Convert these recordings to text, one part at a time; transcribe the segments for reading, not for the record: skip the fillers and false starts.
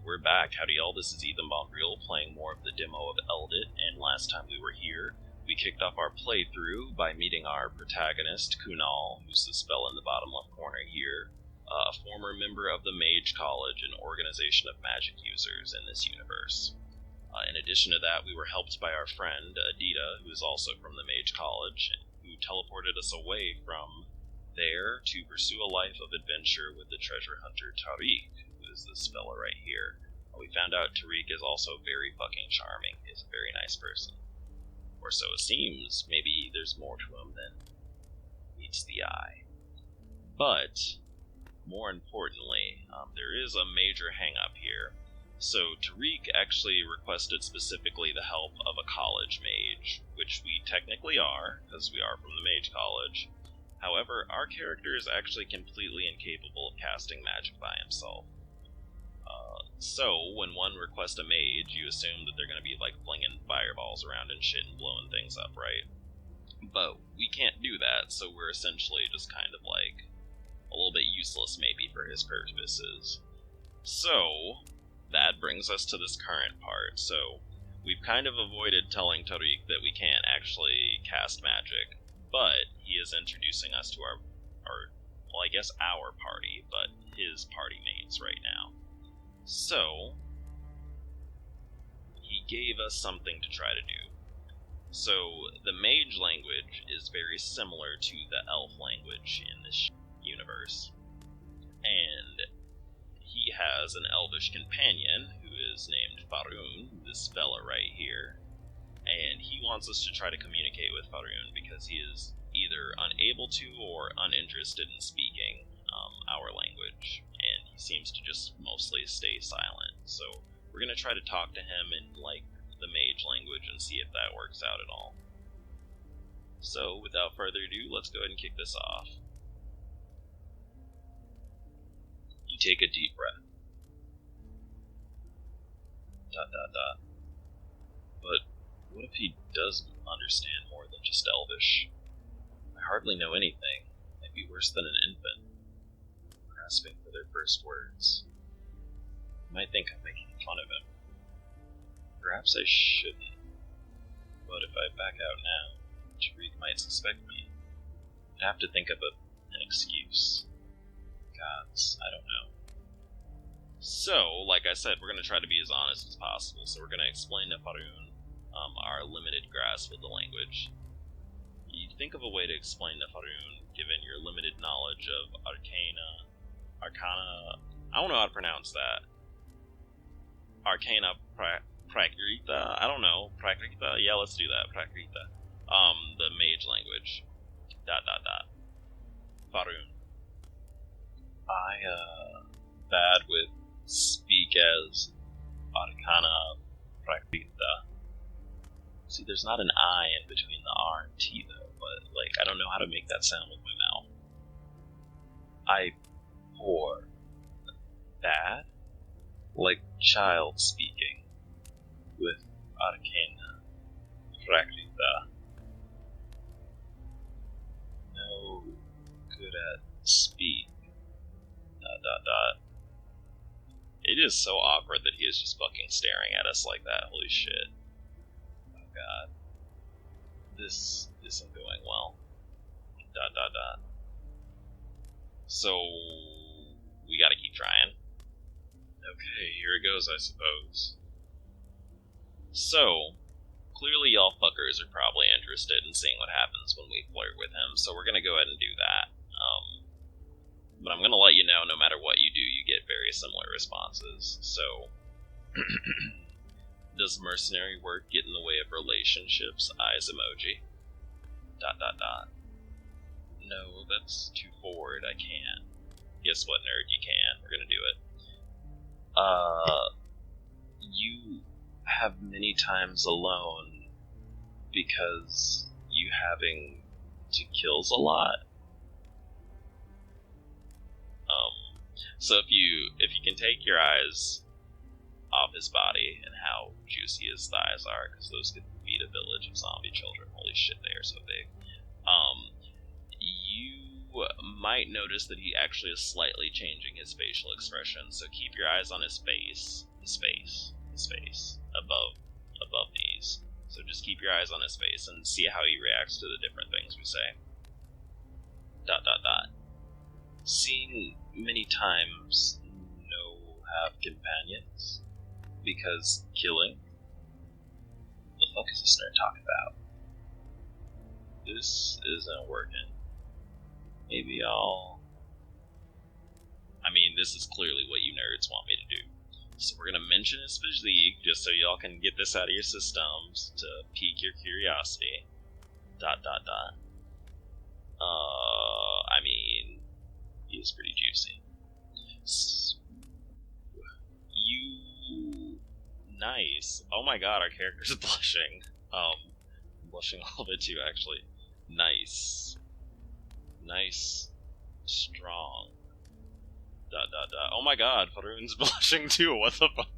we're back. Howdy y'all, this is Ethan Bonreal playing more of the demo of Eldet, and last time we were here, we kicked off our playthrough by meeting our protagonist, Kunal, who's the spell in the bottom left corner here, a former member of the Mage College, an organization of magic users in this universe. In addition to that, we were helped by our friend, Adita, who is also from the Mage College, who teleported us away from there to pursue a life of adventure with the treasure hunter Tariq, who is this fella right here. We found out Tariq is also very fucking charming. He's a very nice person. Or so it seems. Maybe there's more to him than meets the eye. But, more importantly, there is a major hang-up here. So Tariq actually requested specifically the help of a college mage, which we technically are, because we are from the Mage College. However, our character is actually completely incapable of casting magic by himself. So, when one requests a mage, you assume that they're going to be, like, flinging fireballs around and shit and blowing things up, right? But we can't do that, so we're essentially just kind of, like, a little bit useless, maybe, for his purposes. So, that brings us to this current part. So, we've kind of avoided telling Tariq that we can't actually cast magic, but he is introducing us to our party, but his party mates right now. So, he gave us something to try to do. So, the mage language is very similar to the elf language in this universe. And he has an elvish companion who is named Faroon, this fella right here. And he wants us to try to communicate with Faroon because he is either unable to or uninterested in speaking our language, and he seems to just mostly stay silent. So we're going to try to talk to him in, like, the mage language and see if that works out at all. So, without further ado, let's go ahead and kick this off. You take a deep breath. ... But what if he does understand more than just Elvish? I hardly know anything. I'd be worse than an infant, grasping for their first words. You might think I'm making fun of him. Perhaps I shouldn't. But if I back out now, Tariq might suspect me. I'd have to think of an excuse. Gods, I don't know. So, like I said, we're going to try to be as honest as possible. So we're going to explain to Faroon our limited grasp of the language. You think of a way to explain to Faroon, given your limited knowledge of Arcana, I don't know how to pronounce that. Arcana Prakrita? I don't know. Prakrita? Yeah, let's do that. Prakrita. The mage language. ... Faroon. Bad with speak as Arcana Prakrita. See, there's not an I in between the R and T, though, but, like, I don't know how to make that sound with my mouth. I pour. Bad? Like child speaking. With Arcana Prakrita. No good at speak. ... It is so awkward that he is just fucking staring at us like that. Holy shit. Oh god. This isn't going well. ... So, we gotta keep trying. Okay, here it goes, I suppose. So, clearly y'all fuckers are probably interested in seeing what happens when we flirt with him, so we're gonna go ahead and do that. But I'm gonna let you know, no matter what you do, you get very similar responses. So, does mercenary work get in the way of relationships? Eyes emoji. ... No, that's too forward, I can't. Guess what, nerd, you can. We're gonna do it. You have many times alone because you having to kills a lot. So if you can take your eyes off his body and how juicy his thighs are, because those could feed a village of zombie children. Holy shit, they are so big. You might notice that he actually is slightly changing his facial expression, so keep your eyes on his face. his face above these. So just keep your eyes on his face and see how he reacts to the different things we say. ... Seen many times no have companions because killing. The fuck is this nerd talking about? This isn't working. Maybe this is clearly what you nerds want me to do. So we're gonna mention his physique just so y'all can get this out of your systems to pique your curiosity. ... He is pretty juicy. Nice. Oh my god, our character's blushing. I'm blushing a little bit too, actually. Nice. Strong. ... Oh my god, Faroon's blushing too, what the fuck?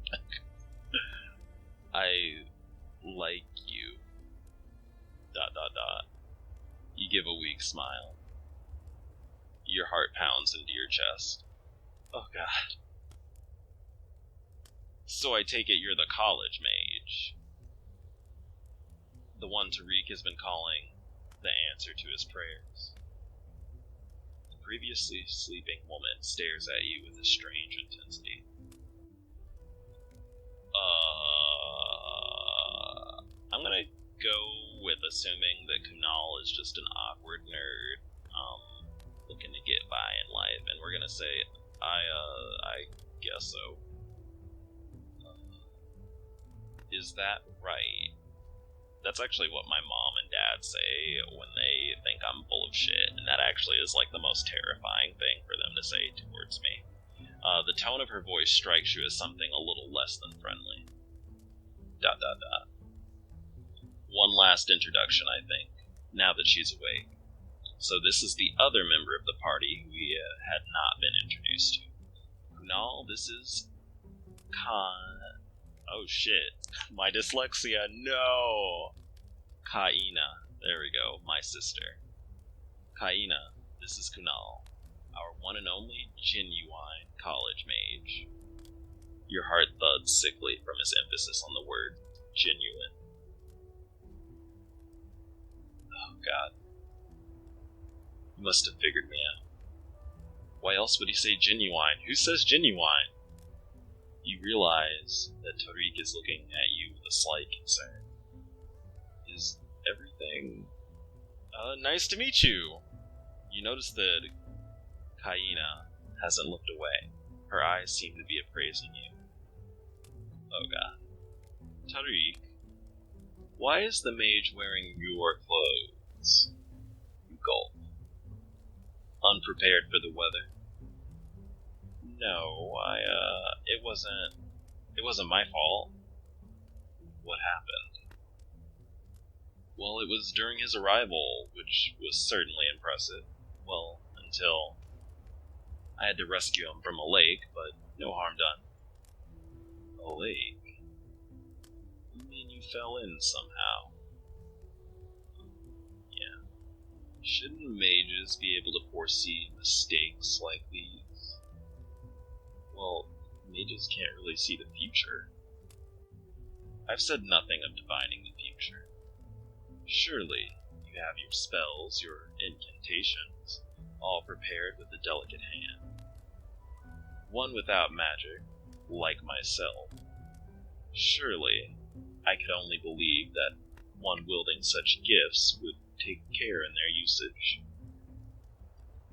I like you. ... You give a weak smile. Your heart pounds into your chest. Oh god. So I take it you're the college mage. The one Tariq has been calling the answer to his prayers. The previously sleeping woman stares at you with a strange intensity. I'm gonna go with assuming that Kunal is just an awkward nerd, looking to get by in life, and we're gonna say, I guess so. Is that right? That's actually what my mom and dad say when they think I'm full of shit, and that actually is like the most terrifying thing for them to say towards me. The tone of her voice strikes you as something a little less than friendly. ... One last introduction, I think, now that she's awake. So this is the other member of the party who we had not been introduced to. Kunal, this is Oh shit. My dyslexia, no! Kahina. There we go, my sister. Kahina, this is Kunal, our one and only genuine college mage. Your heart thuds sickly from his emphasis on the word genuine. Oh god. He must have figured me out. Why else would he say genuine? Who says genuine? You realize that Tariq is looking at you with a slight concern. Is everything... nice to meet you! You notice that Cyena hasn't looked away. Her eyes seem to be appraising you. Oh god. Tariq, why is the mage wearing your clothes? You gulp. Unprepared for the weather? No, it wasn't my fault. What happened? Well, it was during his arrival, which was certainly impressive. Well, until I had to rescue him from a lake, but no harm done. A lake? You mean you fell in somehow? Yeah. Shouldn't mages be able to foresee mistakes like these? Well, mages can't really see the future. I've said nothing of divining the future. Surely, you have your spells, your incantations, all prepared with a delicate hand. One without magic, like myself. Surely, I could only believe that one wielding such gifts would take care in their usage.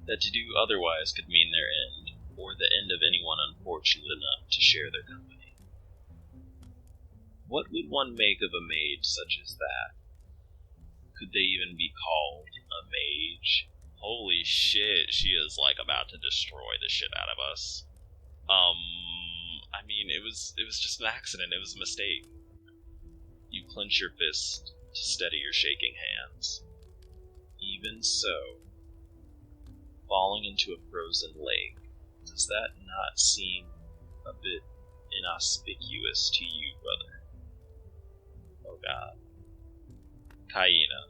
That to do otherwise could mean their end, or the end of anyone unfortunate enough to share their company. What would one make of a mage such as that? Could they even be called a mage? Holy shit, she is like about to destroy the shit out of us. It was just an accident, it was a mistake. You clench your fist to steady your shaking hands. Even so, falling into a frozen lake, does that not seem a bit inauspicious to you, brother? Oh god. Cyena.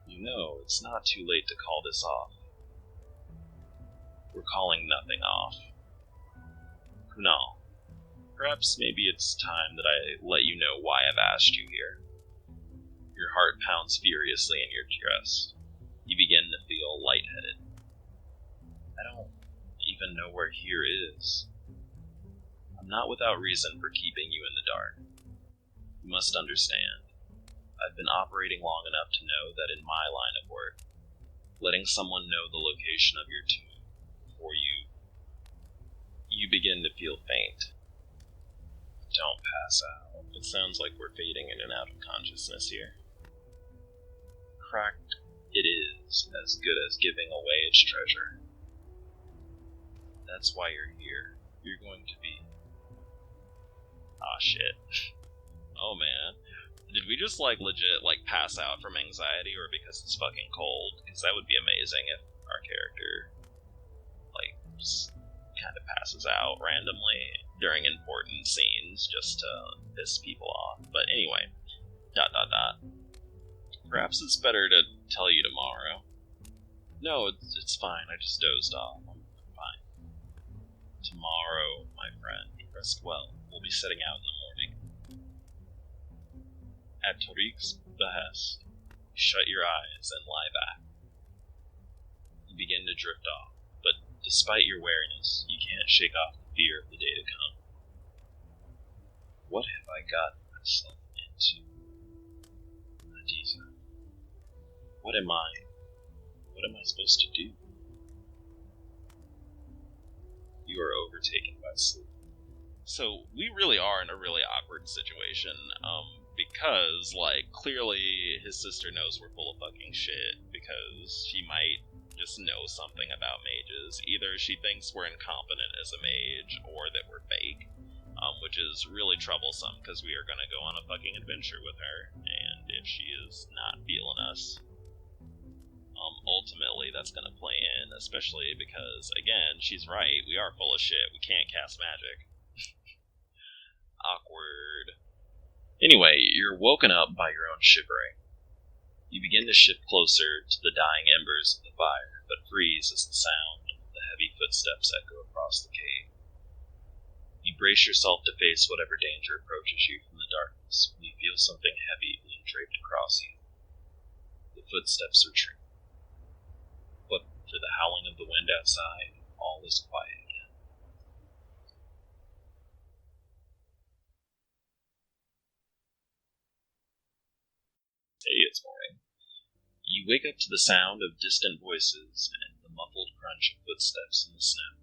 You know, it's not too late to call this off. We're calling nothing off. Kunal, Perhaps maybe it's time that I let you know why I've asked you here. Your heart pounds furiously in your chest. You begin to feel lightheaded. I don't even know where here is. I'm not without reason for keeping you in the dark. You must understand, I've been operating long enough to know that in my line of work, letting someone know the location of your tomb before you begin to feel faint. Don't pass out. It sounds like we're fading in and out of consciousness here. Cracked, it is as good as giving away its treasure. That's why you're here. You're going to be... Aw, shit. Oh, man. Did we just, legit, pass out from anxiety or because it's fucking cold? Because that would be amazing if our character, just kind of passes out randomly during important scenes just to piss people off. But anyway, ... Perhaps it's better to tell you tomorrow. No, it's fine. I just dozed off. I'm fine. Tomorrow, my friend, rest well. We'll be setting out in the morning. At Tariq's behest, you shut your eyes and lie back. You begin to drift off, but despite your wariness, you can't shake off the fear of the day to come. What have I gotten myself into? Adiza. What am I? What am I supposed to do? You are overtaken by sleep. So, we really are in a really awkward situation, because, clearly his sister knows we're full of fucking shit, because she might just know something about mages. Either she thinks we're incompetent as a mage, or that we're fake, which is really troublesome, because we are gonna go on a fucking adventure with her, and if she is not feeling us, ultimately that's gonna play in, especially because, again, she's right, we are full of shit, we can't cast magic. Awkward. Anyway, you're woken up by your own shivering. You begin to shift closer to the dying embers of the fire, but freeze as the sound of the heavy footsteps echo across the cave. You brace yourself to face whatever danger approaches you from the darkness when you feel something heavy being draped across you. The footsteps retreat. But for the howling of the wind outside, all is quiet again. Hey, it's morning. You wake up to the sound of distant voices and the muffled crunch of footsteps in the snow.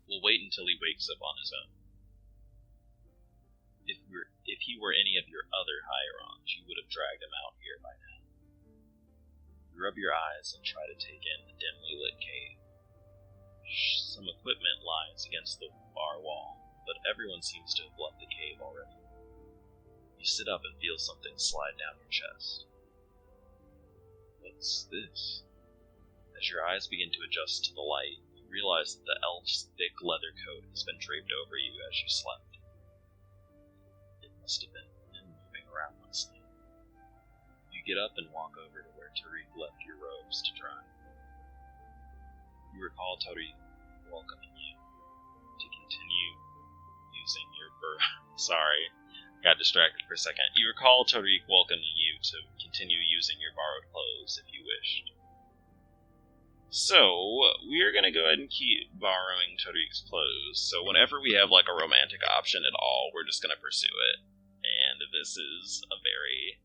We'll wait until he wakes up on his own. If he were any of your other Hierons, you would have dragged him out here by now. You rub your eyes and try to take in the dimly lit cave. Some equipment lies against the far wall, but everyone seems to have left the cave already. You sit up and feel something slide down your chest. What's this? As your eyes begin to adjust to the light, you realize that the elf's thick leather coat has been draped over you as you slept. It must have been him moving around last night. You get up and walk over to where Tariq left your robes to dry. You recall Tariq welcoming you to continue using your Sorry, got distracted for a second. You recall Tariq welcoming you to continue using your borrowed clothes if you wished. So, we're gonna go ahead and keep borrowing Tariq's clothes, so whenever we have, a romantic option at all, we're just gonna pursue it. And this is a very...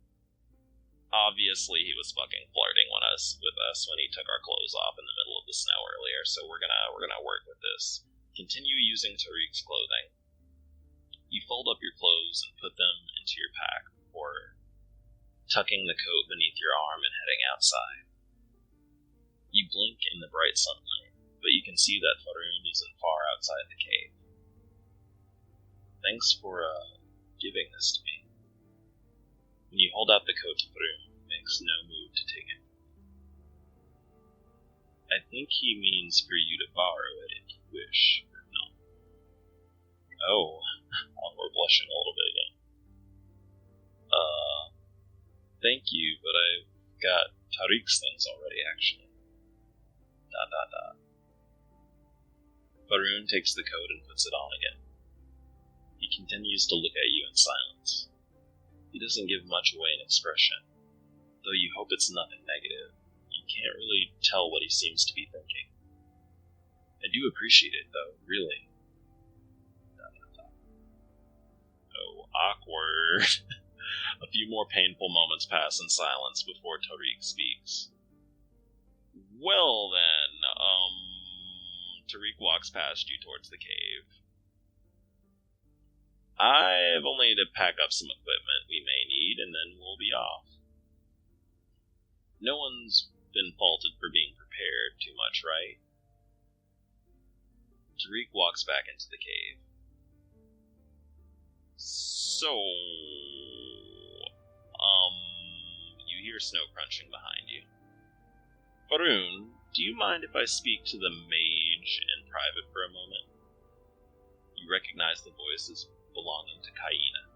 Obviously, he was fucking flirting with us when he took our clothes off in the middle of the snow earlier, so we're gonna work with this. Continue using Tariq's clothing. You fold up your clothes and put them into your pack before tucking the coat beneath your arm and heading outside. You blink in the bright sunlight, but you can see that Faroon isn't far outside the cave. Thanks for, giving this to me. When you hold out the coat to Faroon, he makes no move to take it. I think he means for you to borrow it if you wish, or not. Oh, we're blushing a little bit again. Thank you, but I've got Tariq's things already, actually. ... Faroon takes the coat and puts it on again. He continues to look at you in silence. He doesn't give much away in expression, though you hope it's nothing negative. You can't really tell what he seems to be thinking. I do appreciate it, though, really. Oh, awkward. A few more painful moments pass in silence before Tariq speaks. Well then, Tariq walks past you towards the cave. I've only to pack up some equipment we may need, and then we'll be off. No one's been faulted for being prepared too much, right? Tariq walks back into the cave. So, you hear snow crunching behind you. Faroon, do you mind if I speak to the mage in private for a moment? You recognize the voice as belonging to Kahina.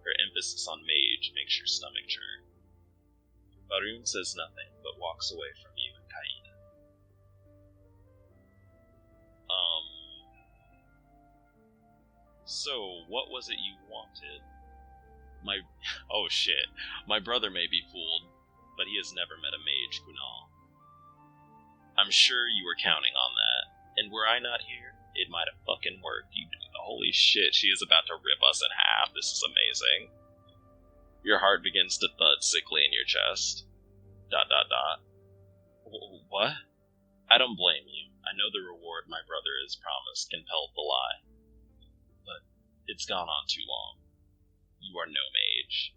Her emphasis on mage makes your stomach churn. Faroon says nothing, but walks away from you and Kahina. So, what was it you wanted? Oh shit. My brother may be fooled, but he has never met a mage, Kunal. I'm sure you were counting on that, and were I not here, it might have fucking worked. Holy shit, she is about to rip us in half. This is amazing. Your heart begins to thud sickly in your chest. ... What? I don't blame you. I know the reward my brother has promised compelled the lie. But it's gone on too long. You are no mage.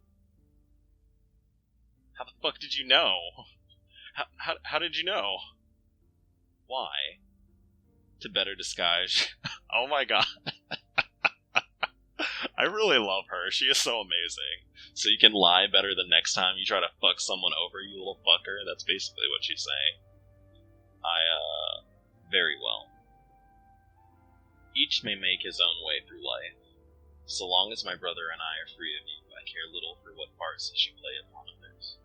How the fuck did you know? How did you know? Why? To better disguise. Oh my god. I really love her. She is so amazing. So you can lie better the next time you try to fuck someone over, you little fucker. That's basically what she's saying. Very well. Each may make his own way through life. So long as my brother and I are free of you, I care little for what farces you play upon others.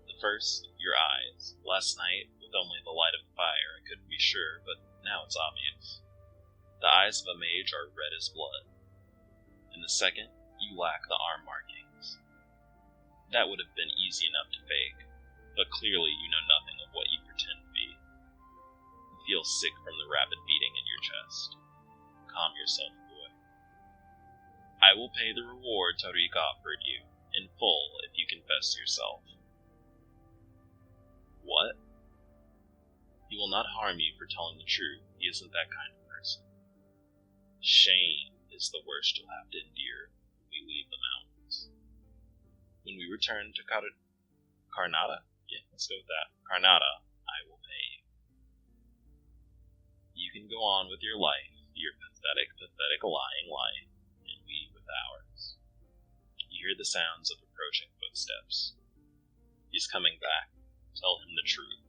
The first, your eyes. Last night, with only the light of fire, I couldn't be sure, but now it's obvious. The eyes of a mage are red as blood. And the second, you lack the arm markings. That would have been easy enough to fake, but clearly you know nothing of what you pretend to be. You feel sick from the rapid beating in your chest. Calm yourself, boy. I will pay the reward Tariq offered you, in full, if you confess yourself. What? He will not harm you for telling the truth. He isn't that kind of person. Shame is the worst you'll have to endure when we leave the mountains. When we return to Karnata? Yeah, let's go with that. Karnata, I will pay you. You can go on with your life, your pathetic, lying life, and we with ours. You hear the sounds of approaching footsteps. He's coming back. Tell him the truth.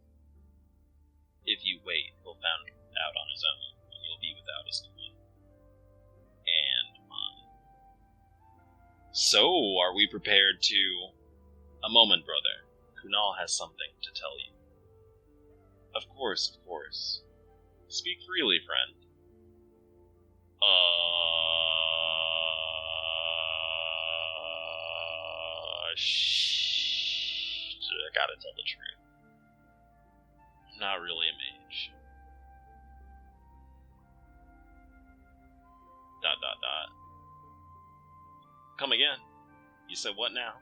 If you wait, he'll find out on his own, and you'll be without his command. And mine. So, are we prepared to... A moment, brother. Kunal has something to tell you. Of course. Speak freely, friend. I gotta tell the truth. I'm not really a mage. ... Come again. You said what now?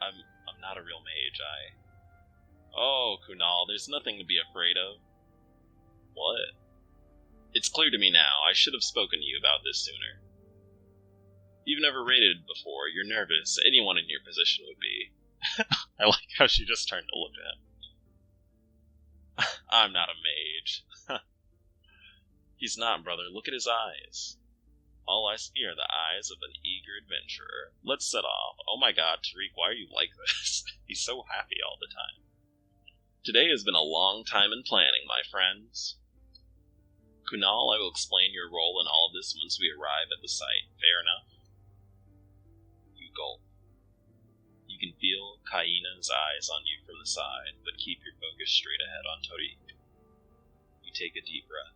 I'm not a real mage, Oh, Kunal, there's nothing to be afraid of. What? It's clear to me now. I should have spoken to you about this sooner. You've never raided before. You're nervous. Anyone in your position would be. I like how she just turned to look at him. I'm not a mage. He's not, brother. Look at his eyes. All I see are the eyes of an eager adventurer. Let's set off. Oh my god, Tariq, why are you like this? He's so happy all the time. Today has been a long time in planning, my friends. Kunal, I will explain your role in all of this once we arrive at the site. Fair enough? You gulp. You can feel Kahina's eyes on you from the side, but keep your focus straight ahead on Tariq. You take a deep breath.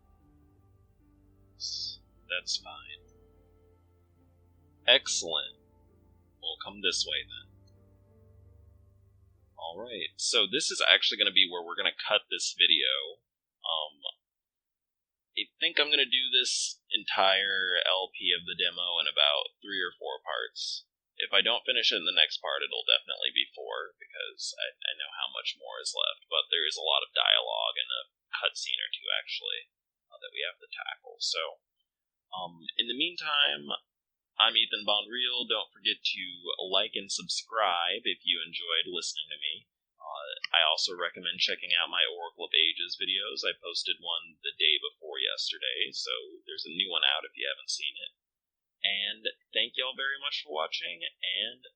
That's fine. Excellent. We'll come this way then. Alright, so this is actually going to be where we're going to cut this video. I think I'm going to do this entire LP of the demo in about 3 or 4 parts. If I don't finish it in the next part, it'll definitely be 4, because I know how much more is left, but there is a lot of dialogue and a cutscene or 2, actually, that we have to tackle. So, in the meantime, I'm Ethan Bonreal. Don't forget to like and subscribe if you enjoyed listening to me. I also recommend checking out my Oracle of Ages videos. I posted one the day before yesterday, so there's a new one out if you haven't seen it. And thank y'all very much for watching, and